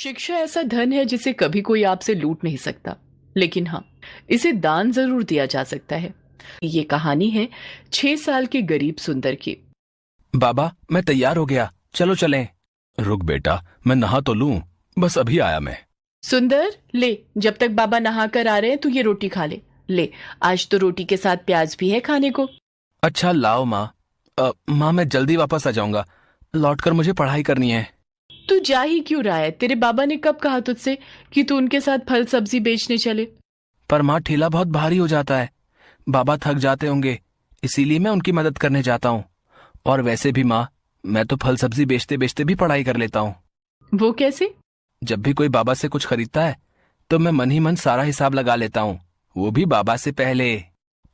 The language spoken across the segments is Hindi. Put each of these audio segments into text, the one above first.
शिक्षा ऐसा धन है जिसे कभी कोई आपसे लूट नहीं सकता, लेकिन हाँ, इसे दान जरूर दिया जा सकता है। ये कहानी है 6 साल के गरीब सुंदर की। बाबा, मैं तैयार हो गया, चलो चलें। रुक बेटा, मैं नहा तो लूं, बस अभी आया मैं। सुंदर, ले, जब तक बाबा नहा कर आ रहे हैं तू ये रोटी खा ले। ले, आज तो रोटी के साथ प्याज भी है खाने को। अच्छा लाओ माँ। माँ, मैं जल्दी वापस आ जाऊंगा, लौटकर मुझे पढ़ाई करनी है। तू जा ही क्यों रहा है? तेरे बाबा ने कब कहा तुझसे कि तू उनके साथ फल सब्जी बेचने चले? पर माँ, ठेला बहुत भारी हो जाता है, बाबा थक जाते होंगे, इसीलिए मैं उनकी मदद करने जाता हूँ। और वैसे भी माँ, मैं तो फल सब्जी बेचते बेचते भी पढ़ाई कर लेता हूँ। वो कैसे? जब भी कोई बाबा से कुछ खरीदता है तो मैं मन ही मन सारा हिसाब लगा लेता हूँ, वो भी बाबा से पहले।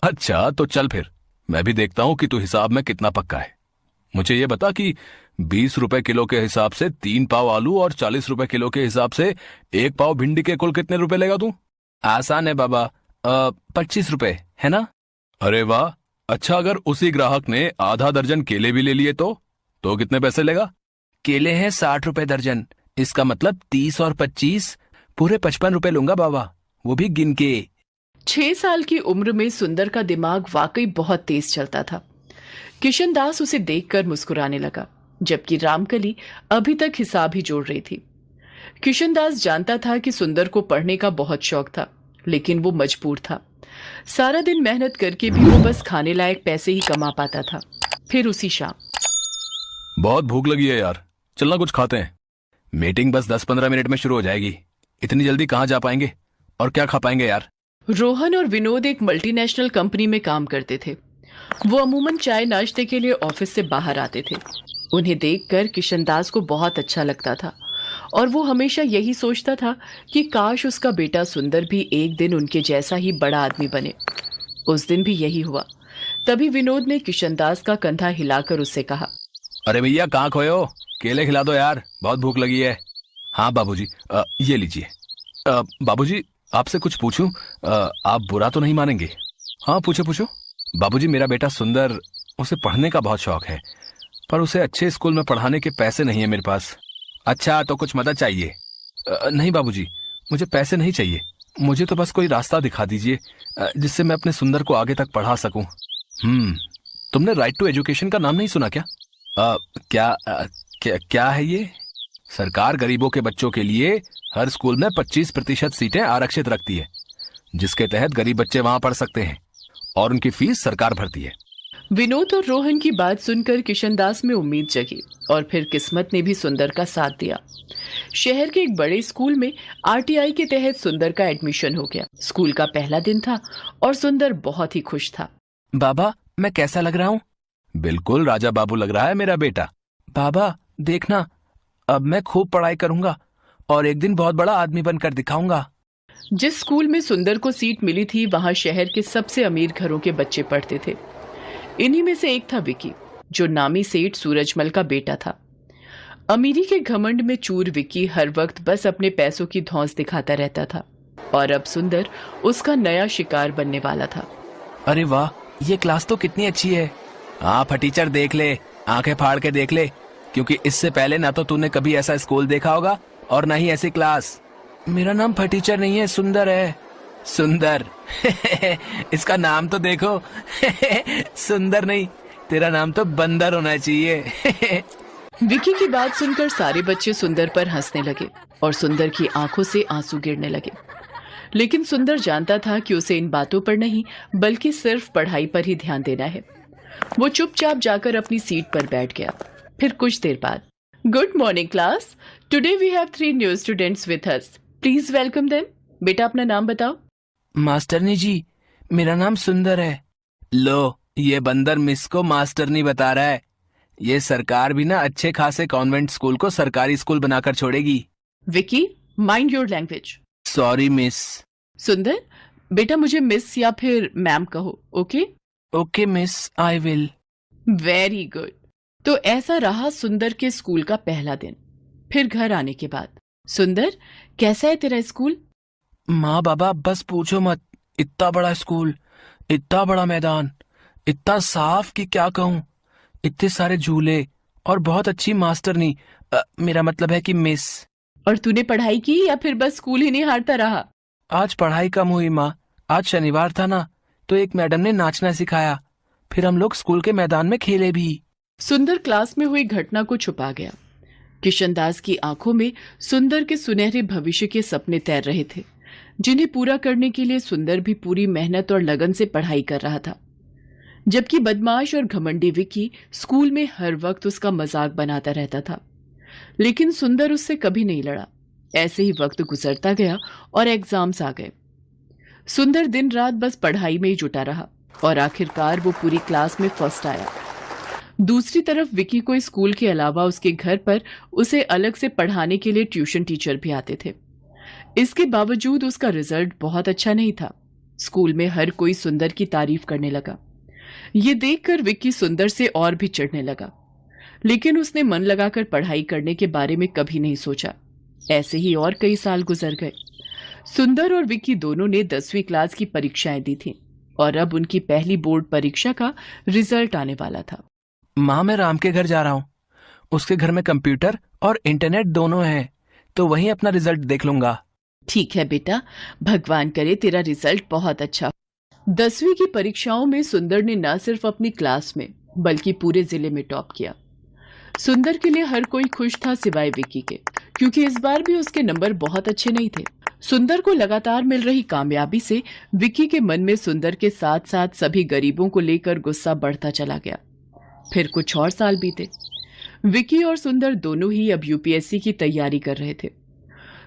अच्छा तो चल फिर, मैं भी देखता हूँ कि तू हिसाब में कितना पक्का है। मुझे ये बता कि 20 रुपए किलो के हिसाब से 3 पाव आलू और 40 रुपए किलो के हिसाब से 1 पाव भिंडी के कुल कितने रुपए लेगा तू? आसान है बाबा, 25 रुपए, है ना? अरे वाह। अच्छा, अगर उसी ग्राहक ने आधा दर्जन केले भी ले लिए तो कितने पैसे लेगा? केले हैं 60 रुपए दर्जन, इसका मतलब 30 और 25, पूरे 55 रुपए लूंगा बाबा, वो भी गिन के। 6 साल की उम्र में सुंदर का दिमाग वाकई बहुत तेज चलता था। किशन दास उसे देखकर मुस्कुराने लगा, जबकि रामकली अभी तक हिसाब ही जोड़ रही थी। किशन दास जानता था कि सुंदर को पढ़ने का बहुत शौक था, लेकिन वो मजबूर था। सारा दिन मेहनत करके भी वो बस खाने लायक पैसे ही कमा पाता था। फिर उसी शाम बहुत भूख लगी है यार, चलना कुछ खाते हैं। मीटिंग बस 10-15 मिनट में शुरू हो जाएगी, इतनी जल्दी कहाँ जा पाएंगे और क्या खा पाएंगे यार। रोहन और विनोद एक मल्टीनेशनल कंपनी में काम करते थे। वो अमूमन चाय नाश्ते के लिए ऑफिस से बाहर आते थे। उन्हें देखकर किशन दास को बहुत अच्छा लगता था और वो हमेशा यही सोचता था कि काश उसका बेटा सुंदर भी एक दिन उनके जैसा ही बड़ा आदमी बने। उस दिन भी यही हुआ। तभी विनोद ने किशन दास का कंधा हिलाकर उससे कहा, अरे भैया, कहाँ खोए हो? केले खिला दो यार, बहुत भूख लगी है। हाँ बाबूजी, ये लीजिए। बाबूजी, आपसे कुछ पूछूं? आप बुरा तो नहीं मानेंगे? हाँ पूछो पूछो। बाबूजी, मेरा बेटा सुंदर, उसे पढ़ने का बहुत शौक है, पर उसे अच्छे स्कूल में पढ़ाने के पैसे नहीं है मेरे पास। अच्छा, तो कुछ मदद चाहिए? नहीं बाबूजी, मुझे पैसे नहीं चाहिए, मुझे तो बस कोई रास्ता दिखा दीजिए जिससे मैं अपने सुंदर को आगे तक पढ़ा सकूं। तुमने राइट टू एजुकेशन का नाम नहीं सुना क्या? अ, क्या क्या है ये? सरकार गरीबों के बच्चों के लिए हर स्कूल में 25% सीटें आरक्षित रखती है, जिसके तहत गरीब बच्चे वहां पढ़ सकते हैं और उनकी फीस सरकार भरती है। विनोद और रोहन की बात सुनकर किशन दास में उम्मीद जगी और फिर किस्मत ने भी सुंदर का साथ दिया। शहर के एक बड़े स्कूल में आरटीआई के तहत सुंदर का एडमिशन हो गया। स्कूल का पहला दिन था और सुंदर बहुत ही खुश था। बाबा, मैं कैसा लग रहा हूँ? बिल्कुल राजा बाबू लग रहा है मेरा बेटा। बाबा देखना, अब मैं खूब पढ़ाई करूंगा और एक दिन बहुत बड़ा आदमी बनकर दिखाऊंगा। जिस स्कूल में सुंदर को सीट मिली थी वहां शहर के सबसे अमीर घरों के बच्चे पढ़ते थे। इन्हीं में से एक था विकी, जो नामी सेठ सूरजमल का बेटा था। अमीरी के घमंड में चूर विकी हर वक्त बस अपने पैसों की धौंस दिखाता रहता था और अब सुंदर उसका नया शिकार बनने वाला था। अरे वाह, ये क्लास तो कितनी अच्छी है। हाँ फटीचर, देख ले, आंखें फाड़ के देख ले, क्योंकि इससे पहले ना तो तूने कभी ऐसा स्कूल देखा होगा और ना ही ऐसी क्लास। मेरा नाम फटीचर नहीं है, सुंदर है। सुंदर? इसका नाम तो देखो। सुंदर नहीं, तेरा नाम तो बंदर होना चाहिए। विकी की बात सुनकर सारे बच्चे सुंदर पर हंसने लगे और सुंदर की आंखों से आंसू गिरने लगे। लेकिन सुंदर जानता था कि उसे इन बातों पर नहीं बल्कि सिर्फ पढ़ाई पर ही ध्यान देना है। वो चुपचाप जाकर अपनी सीट पर बैठ गया। फिर कुछ देर बाद, good morning class, today we have 3 new students with us, please welcome them. बेटा अपना नाम बताओ। मास्टरनी जी, मेरा नाम सुंदर है। लो, ये बंदर मिस को मास्टरनी बता रहा है। ये सरकार भी ना अच्छे खासे कॉन्वेंट स्कूल को सरकारी स्कूल बनाकर छोड़ेगी। Vicky, mind your language. Sorry miss. सुंदर, बेटा मुझे मिस या फिर मैम कहो, okay? Okay miss, I will. Very good. तो ऐसा रहा सुंदर के स्कूल का पहला दिन। फिर घर आने के बाद, सुंदर कैसा है तेरा स्कूल? माँ बाबा बस पूछो मत, इतना बड़ा स्कूल, इतना बड़ा मैदान, इतना साफ कि क्या कहूँ, इतने सारे झूले और बहुत अच्छी मास्टरनी, मेरा मतलब है कि मिस। और तूने पढ़ाई की या फिर बस स्कूल ही नहीं हारता रहा? आज पढ़ाई कम हुई माँ। आज शनिवार था ना, तो एक मैडम ने नाचना सिखाया। फिर हम लोग स्कूल के मैदान में खेले भी। सुंदर क्लास में हुई घटना को छुपा गया। किशनदास की आंखों में सुंदर के सुनहरे भविष्य के सपने तैर रहे थे, जिन्हें पूरा करने के लिए सुंदर भी पूरी मेहनत और लगन से पढ़ाई कर रहा था। जबकि बदमाश और घमंडी विक्की स्कूल में हर वक्त उसका मजाक बनाता रहता था, लेकिन सुंदर उससे कभी नहीं लड़ा। ऐसे ही वक्त गुजरता गया और एग्जाम्स आ गए। सुंदर दिन रात बस पढ़ाई में ही जुटा रहा और आखिरकार वो पूरी क्लास में फर्स्ट आया। दूसरी तरफ विक्की को स्कूल के अलावा उसके घर पर उसे अलग से पढ़ाने के लिए ट्यूशन टीचर भी आते थे। इसके बावजूद उसका रिजल्ट बहुत अच्छा नहीं था। स्कूल में हर कोई सुंदर की तारीफ करने लगा। ये देखकर विक्की सुंदर से और भी चिढ़ने लगा, लेकिन उसने मन लगाकर पढ़ाई करने के बारे में कभी नहीं सोचा। ऐसे ही और कई साल गुजर गए। सुंदर और विक्की दोनों ने 10वीं क्लास की परीक्षाएं दी थी और अब उनकी पहली बोर्ड परीक्षा का रिजल्ट आने वाला था। माँ, मैं राम के घर जा रहा हूँ। उसके घर में कंप्यूटर और इंटरनेट दोनों है, तो वहीं अपना रिजल्ट देख लूंगा। ठीक है बेटा, भगवान करे तेरा रिजल्ट बहुत अच्छा हो। 10वीं की परीक्षाओं में सुंदर ने न सिर्फ अपनी क्लास में बल्कि पूरे जिले में टॉप किया। सुंदर के लिए हर कोई खुश था सिवाय विक्की के, क्योंकि इस बार भी उसके नंबर बहुत अच्छे नहीं थे। सुंदर को लगातार मिल रही कामयाबी से विक्की के मन में सुंदर के साथ साथ सभी गरीबों को लेकर गुस्सा बढ़ता चला गया। फिर कुछ और साल बीते। विक्की और सुंदर दोनों ही अब यूपीएससी की तैयारी कर रहे थे।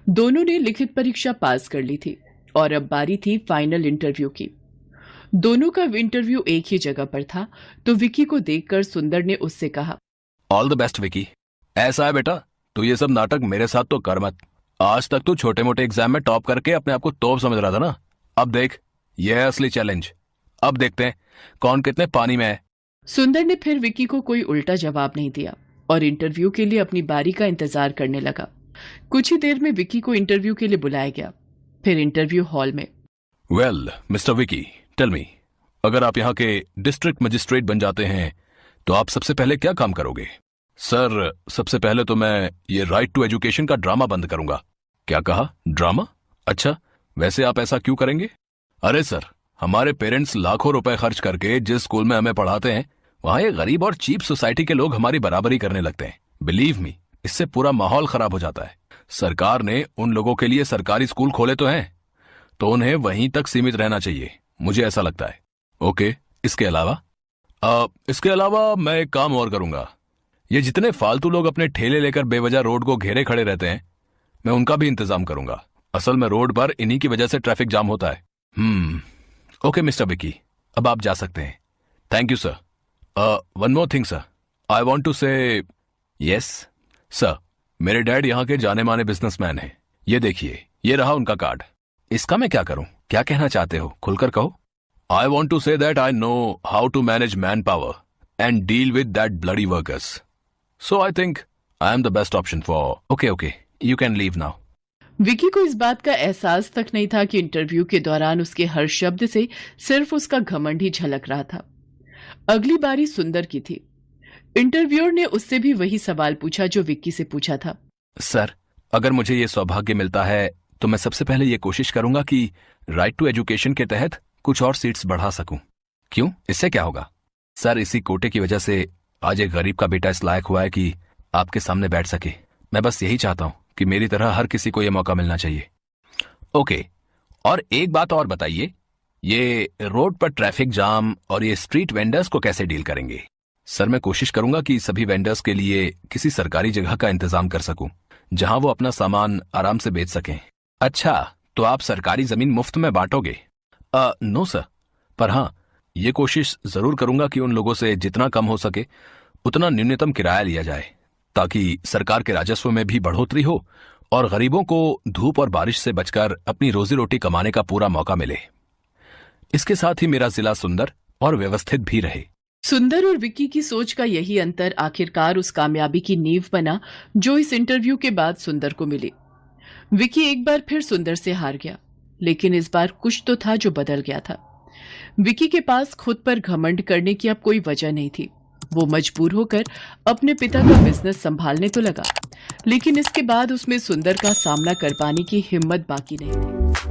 दोनों ने लिखित परीक्षा पास कर ली थी और अब बारी थी फाइनल इंटरव्यू की। दोनों का इंटरव्यू एक ही जगह पर था, तो विक्की को देखकर सुंदर ने उससे कहा, ऑल द बेस्ट विकी। ऐसा है बेटा, तू ये सब नाटक मेरे साथ तो कर मत। आज तक तू छोटे मोटे एग्जाम में टॉप करके अपने आप को तोप समझ रहा था ना। अब देख, यह है असली चैलेंज। अब देखते हैं कौन कितने पानी में है। सुंदर ने फिर विक्की को कोई उल्टा जवाब नहीं दिया और इंटरव्यू के लिए अपनी बारी का इंतजार करने लगा। कुछ ही देर में विक्की को इंटरव्यू के लिए बुलाया गया। फिर इंटरव्यू हॉल में, well mister Vicky, tell me, अगर आप यहाँ के डिस्ट्रिक्ट मजिस्ट्रेट बन जाते हैं तो आप सबसे पहले क्या काम करोगे? सर, सबसे पहले तो मैं ये राइट टू एजुकेशन का ड्रामा बंद करूंगा। क्या कहा? ड्रामा? अच्छा, वैसे आप ऐसा क्यों करेंगे? अरे सर, हमारे पेरेंट्स लाखों रुपए खर्च करके जिस स्कूल में हमें पढ़ाते हैं, वहां ये गरीब और चीप सोसाइटी के लोग हमारी बराबरी करने लगते हैं। बिलीव मी, इससे पूरा माहौल खराब हो जाता है। सरकार ने उन लोगों के लिए सरकारी स्कूल खोले तो हैं, तो उन्हें वहीं तक सीमित रहना चाहिए, मुझे ऐसा लगता है। ओके, इसके अलावा? इसके अलावा मैं एक काम और करूंगा। ये जितने फालतू लोग अपने ठेले लेकर बेवजह रोड को घेरे खड़े रहते हैं, मैं उनका भी इंतजाम करूंगा। असल में रोड पर इन्हीं की वजह से ट्रैफिक जाम होता है। ओके मिस्टर विकी, अब आप जा सकते हैं। Thank you sir. One more thing sir, I want to say. Yes sir, मेरे डैड यहाँ के जाने माने बिजनेसमैन हैं। ये देखिए, ये रहा उनका कार्ड। इसका मैं क्या करूं? क्या कहना चाहते हो? खुलकर कहो। I want to say that I know how to manage manpower and deal with that bloody workers. So I think I am the best option for. Okay, you can leave now. Vicky को इस बात का एहसास तक नहीं था कि इंटरव्यू के दौरान उसके हर शब्द से सिर्फ उसका घमंड ही झलक रहा था। अगली बारी सुंदर की थी। इंटरव्यूअर ने उससे भी वही सवाल पूछा जो विक्की से पूछा था। सर, अगर मुझे ये सौभाग्य मिलता है तो मैं सबसे पहले ये कोशिश करूंगा कि राइट टू एजुकेशन के तहत कुछ और सीट्स बढ़ा सकूं। क्यों? इससे क्या होगा? सर, इसी कोटे की वजह से आज एक गरीब का बेटा इस लायक हुआ है कि आपके सामने बैठ सके। मैं बस यही चाहता हूं कि मेरी तरह हर किसी को यह मौका मिलना चाहिए। ओके, और एक बात और बताइए, ये रोड पर ट्रैफिक जाम और ये स्ट्रीट वेंडर्स को कैसे डील करेंगे? सर, मैं कोशिश करूंगा कि सभी वेंडर्स के लिए किसी सरकारी जगह का इंतजाम कर सकूं, जहां वो अपना सामान आराम से बेच सकें। अच्छा, तो आप सरकारी जमीन मुफ्त में बांटोगे? नो सर, पर हाँ, ये कोशिश जरूर करूंगा कि उन लोगों से जितना कम हो सके उतना न्यूनतम किराया लिया जाए, ताकि सरकार के राजस्व में भी बढ़ोतरी हो और गरीबों को धूप और बारिश से बचकर अपनी रोजी रोटी कमाने का पूरा मौका मिले। इसके साथ ही मेरा जिला सुंदर और व्यवस्थित भी रहे। सुंदर और विक्की की सोच का यही अंतर आखिरकार उस कामयाबी की नींव बना जो इस इंटरव्यू के बाद सुंदर को मिली। विक्की एक बार फिर सुंदर से हार गया, लेकिन इस बार कुछ तो था जो बदल गया था। विक्की के पास खुद पर घमंड करने की अब कोई वजह नहीं थी। वो मजबूर होकर अपने पिता का बिजनेस संभालने तो लगा, लेकिन इसके बाद उसमें सुंदर का सामना कर पाने की हिम्मत बाकी नहीं थी।